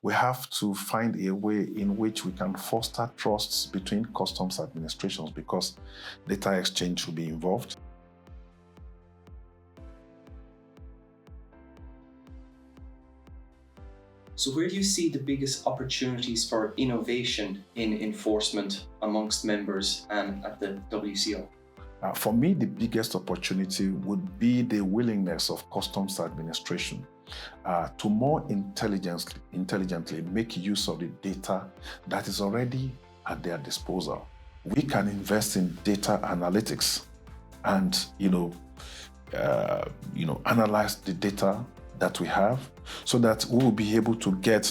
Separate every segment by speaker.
Speaker 1: We have to find a way in which we can foster trusts between customs administrations because data exchange will be involved.
Speaker 2: So where do you see the biggest opportunities for innovation in enforcement amongst members and at the WCO?
Speaker 1: For me, the biggest opportunity would be the willingness of customs administration to more intelligently make use of the data that is already at their disposal. We can invest in data analytics and analyze the data that we have so that we will be able to get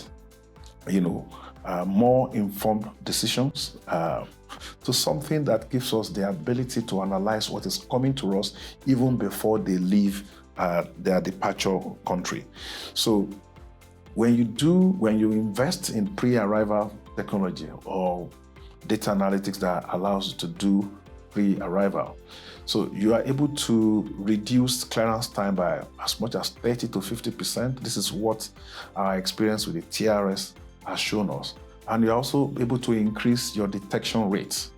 Speaker 1: more informed decisions to something that gives us the ability to analyze what is coming to us even before they leave their departure country. So when you invest in pre-arrival technology or data analytics that allows you to do pre-arrival, so you are able to reduce clearance time by as much as 30 to 50%. This is what our experience with the TRS has shown us. And you're also able to increase your detection rates.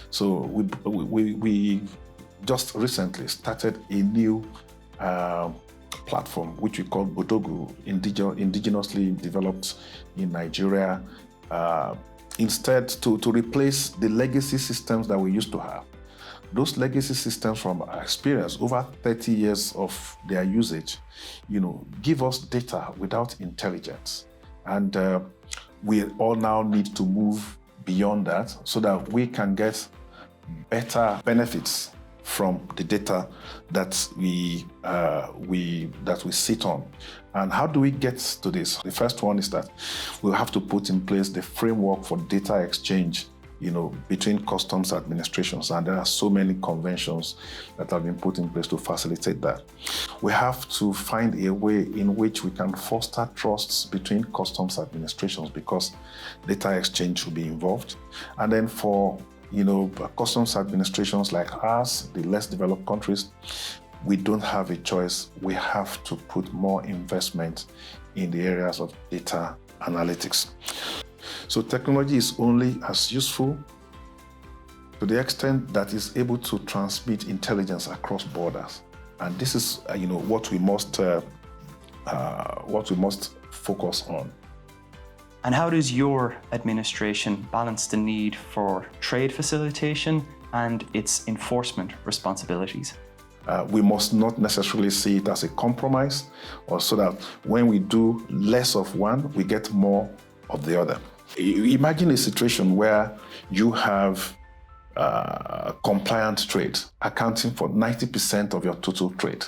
Speaker 1: So we just recently started a new platform, which we call Bodogu, indigenously developed in Nigeria, instead to replace the legacy systems that we used to have. Those legacy systems, from our experience, over 30 years of their usage, give us data without intelligence. And we all now need to move beyond that so that we can get better benefits from the data that we sit on. And how do we get to this? The first one is that we'll have to put in place the framework for data exchange between customs administrations, and there are so many conventions that have been put in place to facilitate that. We have to find a way in which we can foster trusts between customs administrations because data exchange will be involved. And then for customs administrations like ours, the less developed countries, we don't have a choice. We have to put more investment in the areas of data analytics. So technology is only as useful to the extent that it's able to transmit intelligence across borders, and this is what we must focus on.
Speaker 2: And how does your administration balance the need for trade facilitation and its enforcement responsibilities?
Speaker 1: We must not necessarily see it as a compromise, or so that when we do less of one, we get more of the other. Imagine a situation where you have compliant trade accounting for 90% of your total trade.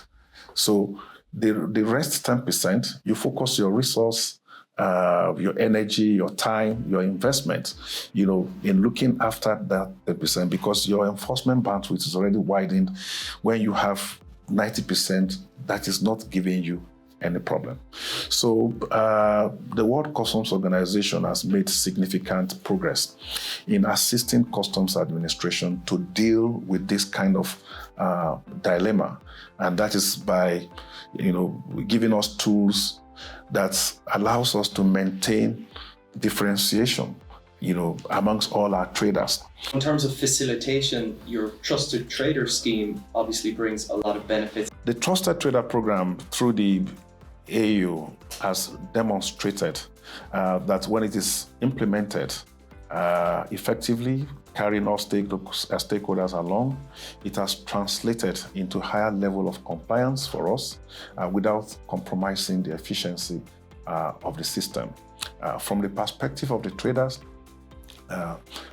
Speaker 1: So the rest 10%, you focus your resource, your energy, your time, your investment, in looking after that 10%, because your enforcement bandwidth is already widened when you have 90% that is not giving you any problem. So the World Customs Organization has made significant progress in assisting customs administration to deal with this kind of dilemma, and that is by giving us tools that allows us to maintain differentiation amongst all our traders.
Speaker 2: In terms of facilitation, your Trusted Trader scheme obviously brings a lot of benefits.
Speaker 1: The Trusted Trader program through the AU has demonstrated that when it is implemented effectively, carrying all stakeholders along, it has translated into higher level of compliance for us without compromising the efficiency of the system. From the perspective of the traders,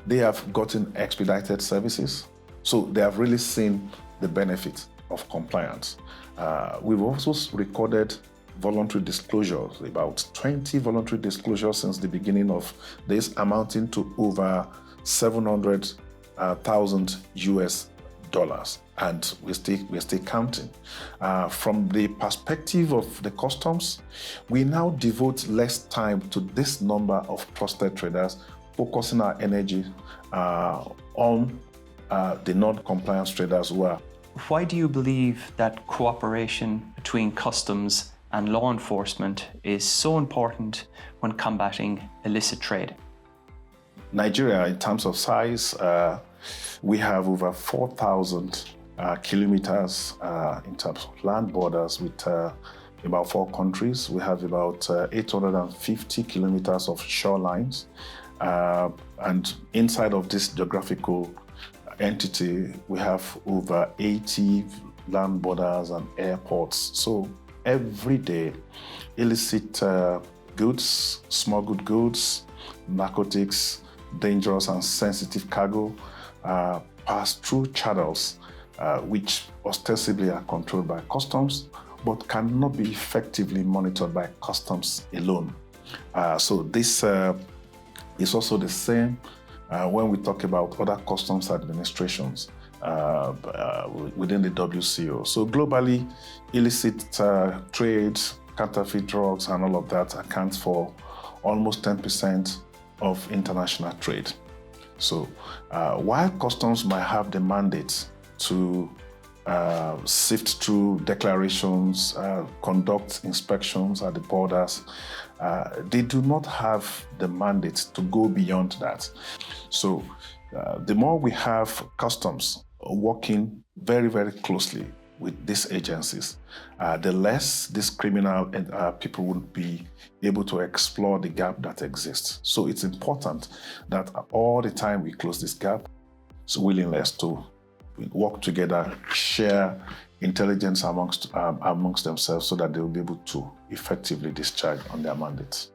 Speaker 1: they have gotten expedited services, so they have really seen the benefit of compliance. We've also recorded voluntary disclosures, about 20 voluntary disclosures since the beginning of this, amounting to over $700,000 US, and we're still counting. From the perspective of the customs, we now devote less time to this number of trusted traders, focusing our energy on the non-compliance traders who are.
Speaker 2: Why do you believe that cooperation between customs and law enforcement is so important when combating illicit trade?
Speaker 1: Nigeria, in terms of size, we have over 4,000 kilometers in terms of land borders with about 4 countries. We have about 850 kilometers of shorelines. And inside of this geographical entity, we have over 80 land borders and airports. So every day, illicit goods, smuggled goods, narcotics, dangerous and sensitive cargo pass through channels which ostensibly are controlled by customs, but cannot be effectively monitored by customs alone. So this is also the same when we talk about other customs administrations within the WCO. So globally, illicit trade, counterfeit drugs, and all of that accounts for almost 10% of international trade. So while customs might have the mandate to sift through declarations, conduct inspections at the borders, they do not have the mandate to go beyond that. So the more we have customs working very, very closely with these agencies, the less these criminal people would be able to explore the gap that exists. So it's important that all the time we close this gap, it's willingness to work together, share intelligence amongst themselves so that they will be able to effectively discharge on their mandates.